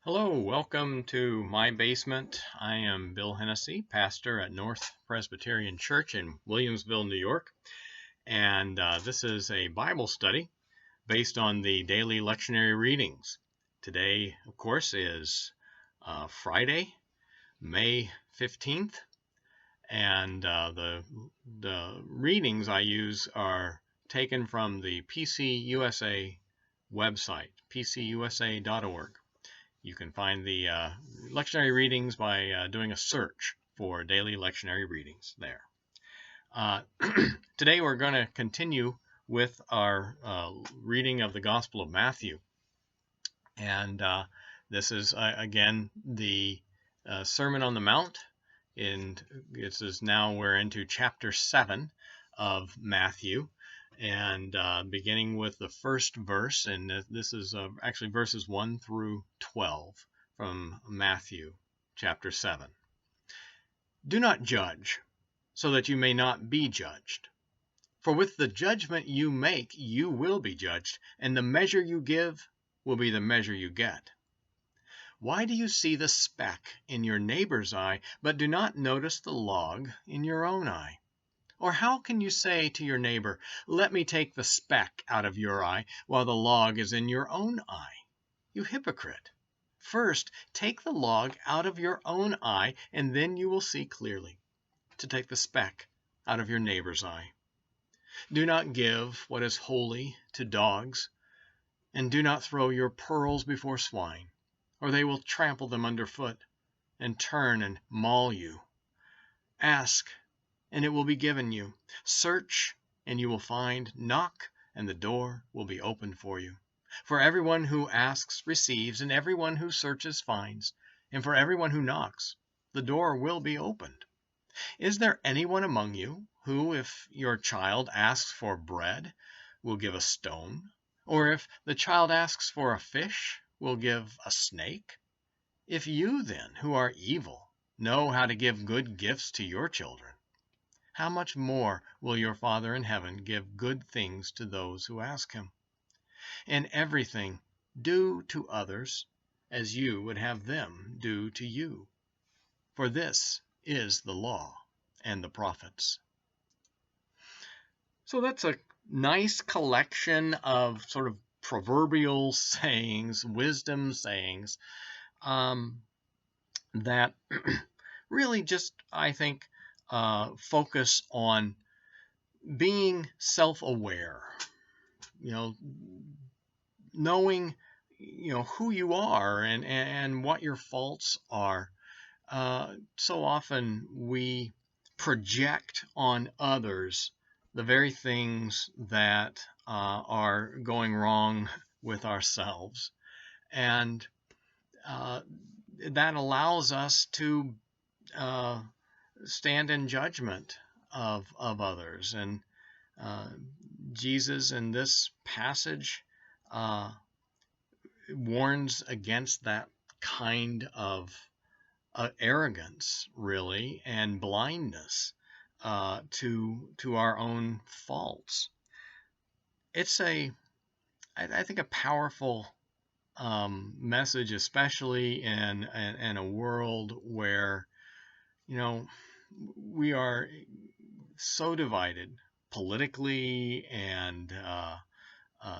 Hello, welcome to my basement. I am Bill Hennessy, pastor at North Presbyterian Church in Williamsville, New York, and this is a Bible study based on the daily lectionary readings. Today, of course, is Friday, May 15th, and the readings I use are taken from the PCUSA website, pcusa.org. You can find the lectionary readings by doing a search for daily lectionary readings there. Today we're going to continue with our reading of the Gospel of Matthew. And this is, again, the Sermon on the Mount. And this is now we're into chapter 7 of Matthew. And beginning with the first verse, and this is actually verses 1 through 12 from Matthew chapter 7. Do not judge, so that you may not be judged. For with the judgment you make, you will be judged, and the measure you give will be the measure you get. Why do you see the speck in your neighbor's eye, but do not notice the log in your own eye? Or how can you say to your neighbor, let me take the speck out of your eye, while the log is in your own eye? You hypocrite! First, take the log out of your own eye, and then you will see clearly to take the speck out of your neighbor's eye. Do not give what is holy to dogs, and do not throw your pearls before swine, or they will trample them underfoot and turn and maul you. Ask, and it will be given you. Search, and you will find. Knock, and the door will be opened for you. For everyone who asks receives, and everyone who searches finds, and for everyone who knocks, the door will be opened. Is there anyone among you who, if your child asks for bread, will give a stone? Or if the child asks for a fish, will give a snake? If you then, who are evil, know how to give good gifts to your children, how much more will your Father in heaven give good things to those who ask him? And everything do to others as you would have them do to you. For this is the law and the prophets. So that's a nice collection of sort of proverbial sayings, wisdom sayings, that really just, I think, focus on being self-aware, knowing, who you are and what your faults are. So often we project on others the very things that are going wrong with ourselves. And that allows us to stand in judgment of others. And Jesus in this passage warns against that kind of arrogance, really, and blindness to our own faults. It's I think, a powerful message, especially in a world where, we are so divided politically and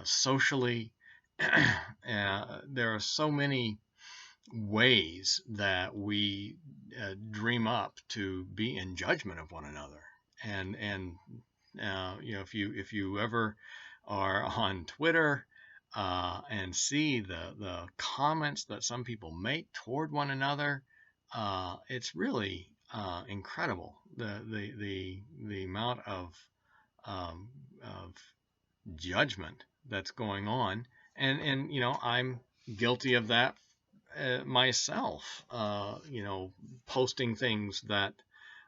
socially. There are so many ways that we dream up to be in judgment of one another. And if you ever are on Twitter and see the comments that some people make toward one another, it's really incredible, the amount of judgment that's going on. And I'm guilty of that myself, posting things that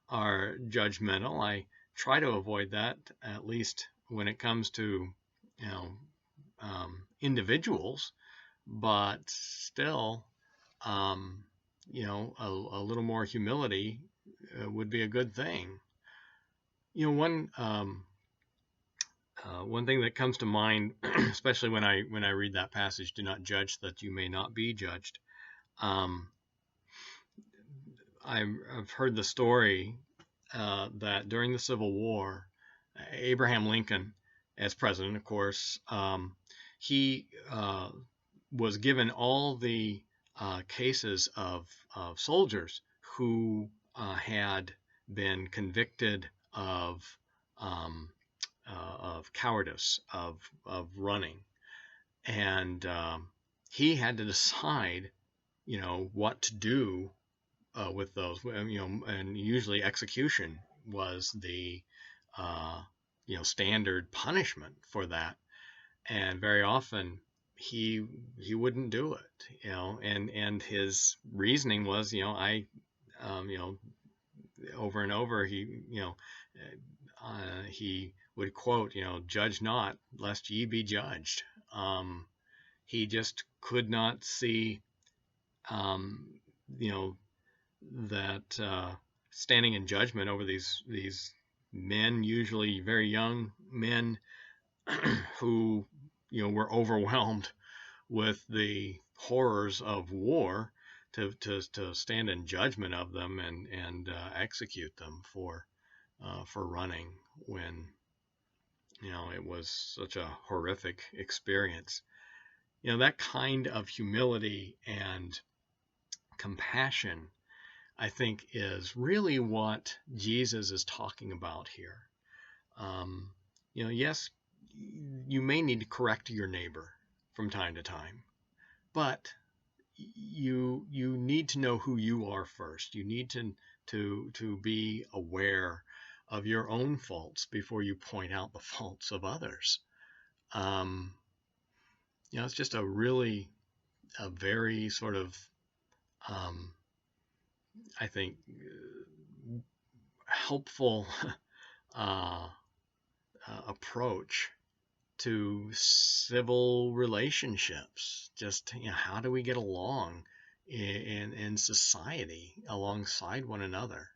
are judgmental. I try to avoid that, at least when it comes to individuals, but still, a little more humility would be a good thing. One thing that comes to mind, especially when I read that passage, do not judge that you may not be judged. Um, I've heard the story that during the Civil War, Abraham Lincoln, as president, of course, he was given all the cases of soldiers who had been convicted um, of cowardice, of running, and he had to decide, what to do with those, and usually execution was the uh, standard punishment for that, and very often he wouldn't do it, and his reasoning was, I, you know, over and over he would quote, "Judge not, lest ye be judged." He just could not see, um, you know, that standing in judgment over these men, usually very young men, who were overwhelmed with the horrors of war, to stand in judgment of them and execute them for running when it was such a horrific experience. That kind of humility and compassion, I think, is really what Jesus is talking about here. Yes, you may need to correct your neighbor from time to time, but you need to know who you are first. You need to be aware of your own faults before you point out the faults of others. Um, it's just a very sort of, I think, helpful approach to civil relationships. Just, how do we get along in society alongside one another?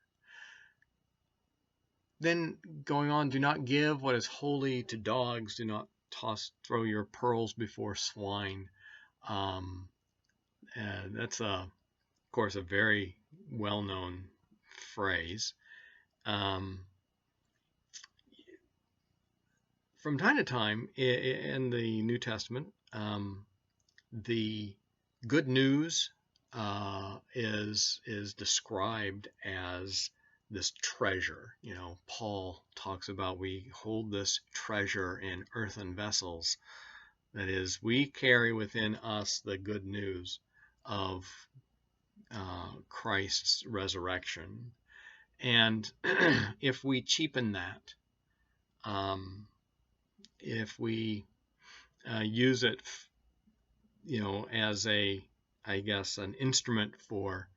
Then going on, do not give what is holy to dogs. Do not throw your pearls before swine. That's of course, a very well-known phrase. From time to time in the New Testament, the good news is described as this treasure. Paul talks about, we hold this treasure in earthen vessels. That is, we carry within us the good news of Christ's resurrection. And if we cheapen that, if we use it, as I guess, an instrument for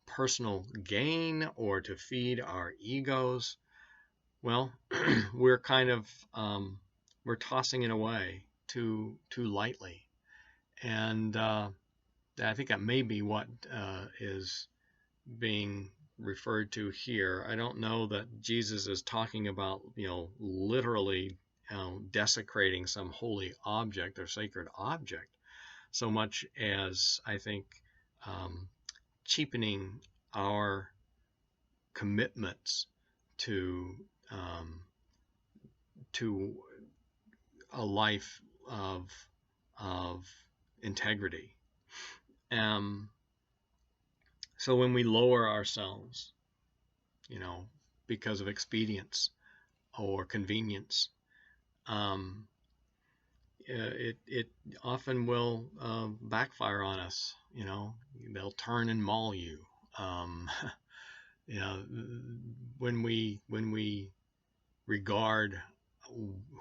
personal gain or to feed our egos, well, we're kind of we're tossing it away too lightly, and I think that may be what is being referred to here. I don't know that Jesus is talking about, literally, desecrating some holy object or sacred object, so much as, I think, cheapening our commitments to a life of integrity. So when we lower ourselves, because of expedience or convenience, it often will backfire on us. They'll turn and maul you. When we regard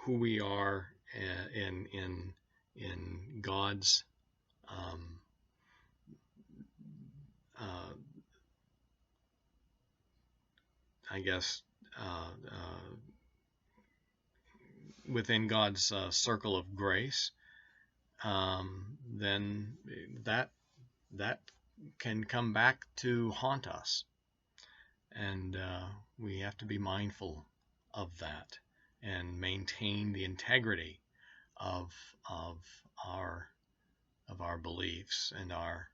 who we are in God's I guess within God's circle of grace, then that can come back to haunt us, and we have to be mindful of that and maintain the integrity of our beliefs and our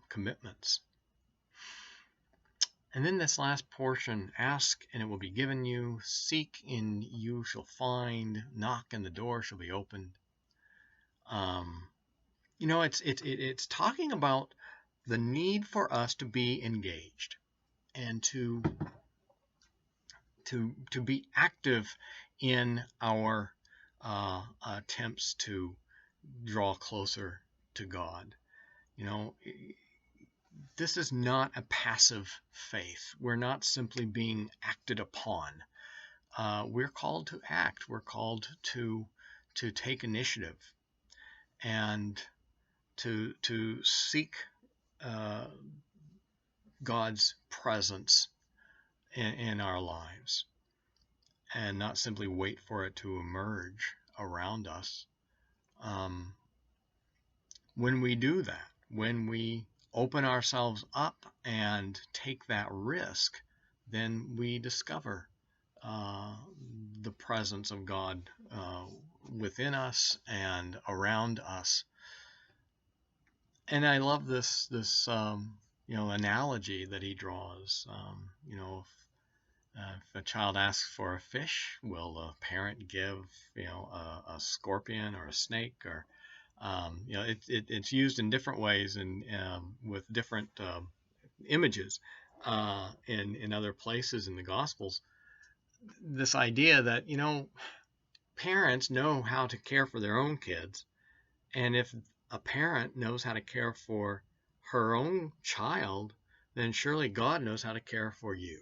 commitments. And then this last portion, ask and it will be given you, seek and you shall find, knock and the door shall be opened. It's talking about the need for us to be engaged and to be active in our attempts to draw closer to God. This is not a passive faith. We're not simply being acted upon. We're called to act. We're called to take initiative and to seek God's presence in our lives, and not simply wait for it to emerge around us. When we do that, when we open ourselves up and take that risk, then we discover the presence of God within us and around us. And I love this analogy that he draws. If a child asks for a fish, will the parent give a scorpion or a snake? Or it's used in different ways and with different images in other places in the Gospels. This idea that parents know how to care for their own kids, and if a parent knows how to care for her own child, then surely God knows how to care for you.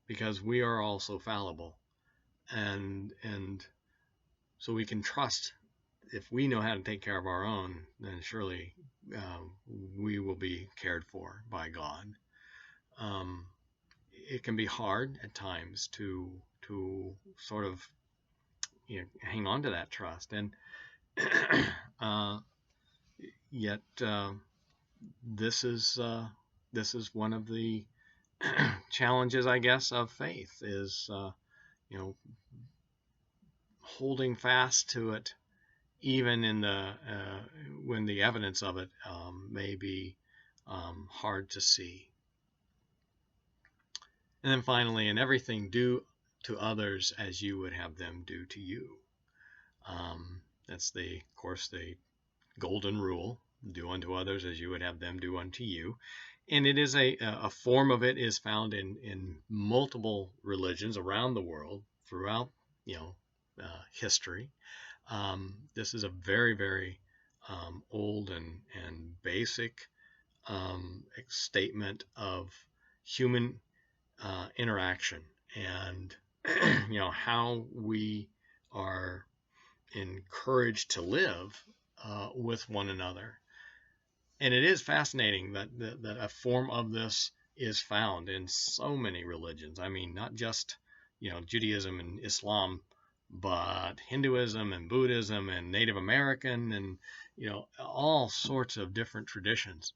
Because we are also fallible, and so we can trust, if we know how to take care of our own, then surely we will be cared for by God. It can be hard at times to sort of hang on to that trust, and yet this is one of the challenges, I guess, of faith, is holding fast to it, even in when the evidence of it may be hard to see. And then finally, in everything, do to others as you would have them do to you. That's of course, the golden rule: do unto others as you would have them do unto you. And it is a form of it is found in multiple religions around the world throughout history. This is a very, very old and basic statement of human interaction, and how we are encouraged to live with one another. And it is fascinating that a form of this is found in so many religions. I mean, not just Judaism and Islam, but Hinduism and Buddhism and Native American and all sorts of different traditions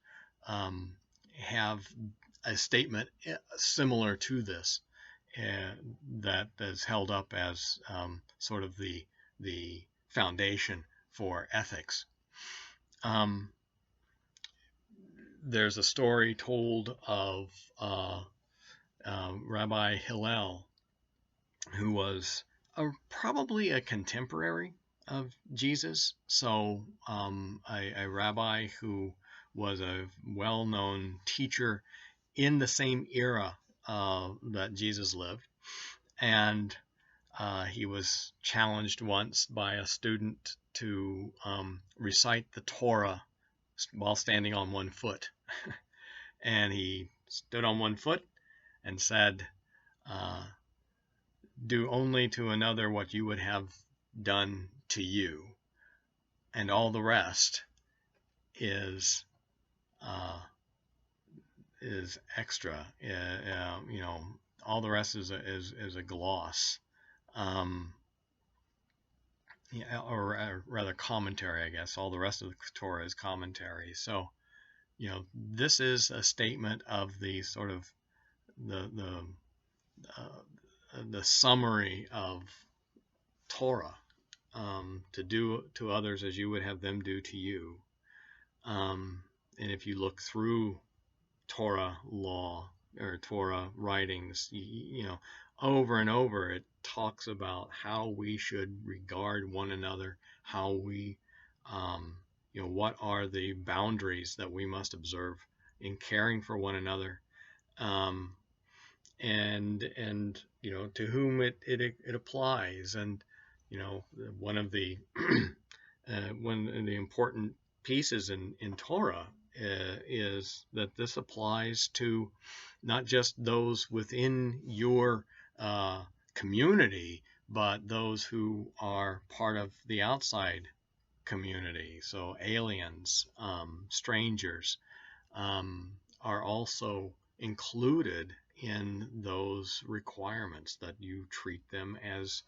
have a statement similar to this that is held up as sort of the foundation for ethics. There's a story told of Rabbi Hillel, who was probably a contemporary of Jesus. So a rabbi who was a well-known teacher in the same era that Jesus lived. And he was challenged once by a student to recite the Torah while standing on one foot. And he stood on one foot and said, do only to another what you would have done to you, and all the rest is extra. All the rest is a gloss, or rather commentary, I guess. All the rest of the Torah is commentary. So this is a statement of the sort of the summary of Torah, to do to others as you would have them do to you. And if you look through Torah law or Torah writings, you know, over and over it talks about how we should regard one another, how we, you know, what are the boundaries that we must observe in caring for one another, um, and you know, to whom it applies. And you know, one of the one of the important pieces in Torah is that this applies to not just those within your community, but those who are part of the outside community. So aliens, strangers, are also included in those requirements, that you treat them as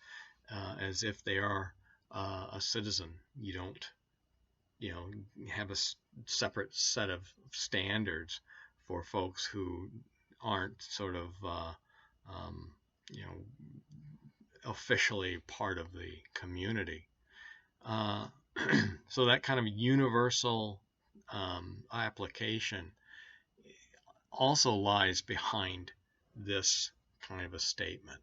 if they are a citizen. You don't, you know, have a separate set of standards for folks who aren't sort of, you know, officially part of the community. So that kind of universal application also lies behind this kind of a statement.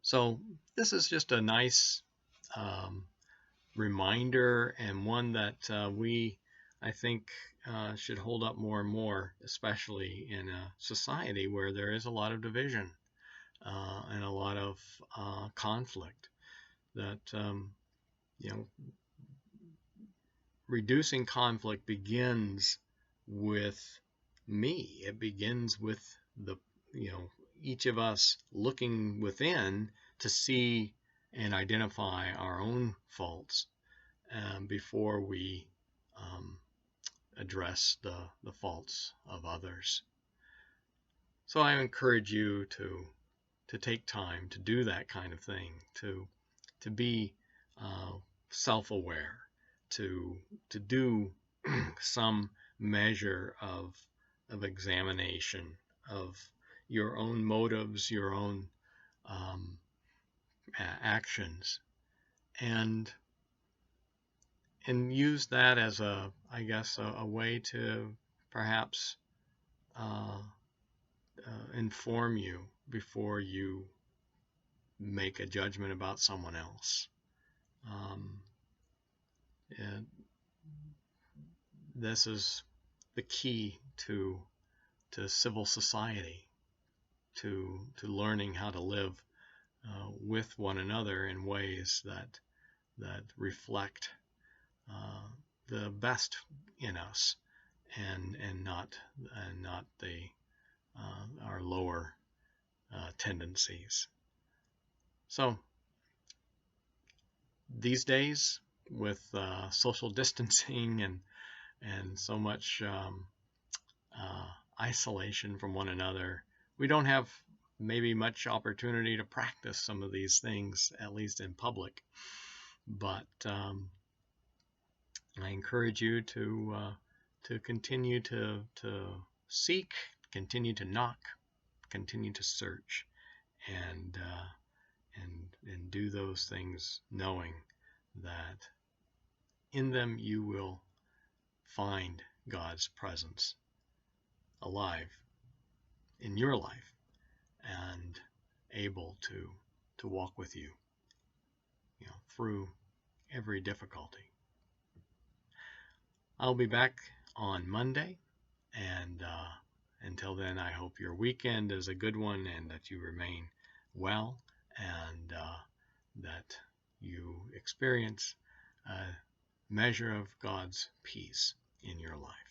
So this is just a nice reminder, and one that I think, should hold up more and more, especially in a society where there is a lot of division and a lot of conflict. That you know, reducing conflict begins with me. It begins with the, you know, each of us looking within to see and identify our own faults before we address the faults of others. So I encourage you to take time to do that kind of thing, to be self-aware, to do some measure of examination of your own motives, your own actions, and use that as I guess, a way to perhaps inform you before you make a judgment about someone else. And this is the key to civil society, to learning how to live with one another in ways that reflect the best in us, and not the our lower tendencies. So these days, with social distancing and so much isolation from one another, we don't have maybe much opportunity to practice some of these things, at least in public. But I encourage you to continue to seek, continue to knock, continue to search, and do those things, knowing that in them you will find God's presence alive in your life and able to walk with you, you know, through every difficulty. I'll be back on Monday, and until then, I hope your weekend is a good one, and that you remain well, and that you experience a measure of God's peace in your life.